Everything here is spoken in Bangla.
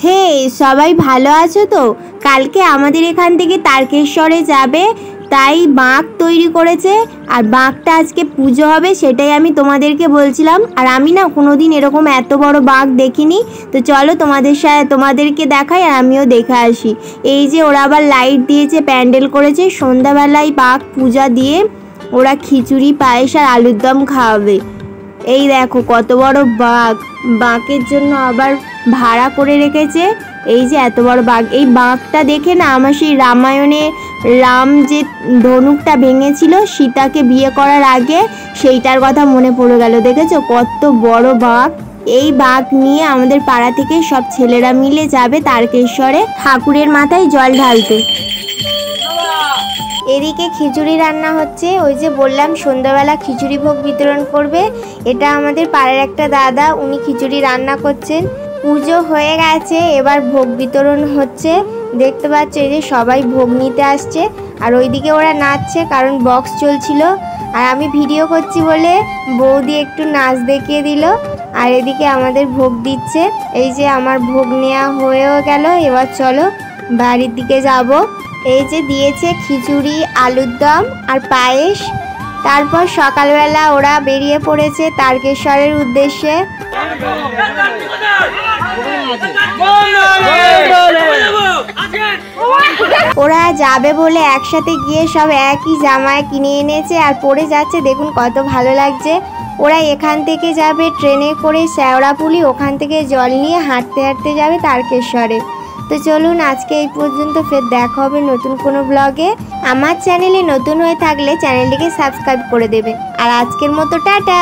হে সবাই ভালো আছো তো? কালকে আমাদের এখান থেকে তারকেশ্বরে যাবে, তাই বাঁক তৈরি করেছে। আর বাঁকটা আজকে পুজো হবে, সেটাই আমি তোমাদেরকে বলছিলাম। আর আমি না কোনোদিন এরকম এত বড় বাঁক দেখিনি। তো চলো তোমাদেরকে দেখাই আর আমিও দেখে আসি। এই যে ওরা আবার লাইট দিয়েছে, প্যান্ডেল করেছে, সন্ধ্যাবেলায় বাঁক পূজা দিয়ে ওরা খিচুড়ি পায়েস আর আলুর দম খাওয়াবে। এই দেখো কত বড় বাঁক, বাঁকের জন্য আবার ভাড়া করে রেখেছে। এই যে এত বড় বাঁক, এই বাঁকটা দেখে না আমার সেই রামায়ণে রাম যে ধনুকটা ভেঙেছিল সীতাকে বিয়ে করার আগে, সেইটার কথা মনে পড়ে গেল। দেখেছো কত বড় বাঁক। এই বাঁক নিয়ে আমাদের পাড়া থেকে সব ছেলেরা মিলে যাবে তারকেশ্বরে ঠাকুরের মাথায় জল ঢালতে। এদিকে খিচুড়ি রান্না হচ্ছে। ওই যে বললাম সন্ধ্যাবেলা খিচুড়ি ভোগ বিতরণ করবে, এটা আমাদের পাড়ার একটা দাদা, উনি খিচুড়ি রান্না করছেন। পুজো হয়ে গেছে, এবার ভোগ বিতরণ হচ্ছে। দেখতে পাচ্ছ এই যে সবাই ভোগ নিতে আসছে, আর ওইদিকে ওরা নাচছে কারণ বক্স চলছিল। আর আমি ভিডিও করছি বলে বৌদি একটু নাচ দেখিয়ে দিল। আর এদিকে আমাদের ভোগ দিচ্ছে। এই যে আমার ভোগ নেওয়া হয়েও গেল, এবার চলো বাড়ির দিকে যাব। এই যে দিয়েছে খিচুড়ি, আলুর দম আর পায়েস। তারপর সকালবেলা ওরা বেরিয়ে পড়েছে তারকেশ্বরের উদ্দেশ্যে। ওরা যাবে বলে একসাথে গিয়ে সব একই জামায় কিনে এনেছে আর পরে যাচ্ছে। দেখুন কত ভালো লাগছে। ওরা এখান থেকে যাবে ট্রেনে করে শেওড়াফুলি, ওখান থেকে জল নিয়ে হাঁটতে হাঁটতে যাবে তারকেশ্বরে। তো চলুন আজকে এই পর্যন্ত, ফের দেখা হবে নতুন কোনো ব্লগে। আমার চ্যানেলে নতুন হয়ে থাকলে চ্যানেলটিকে সাবস্ক্রাইব করে দেবে। আর আজকের মতো টাটা।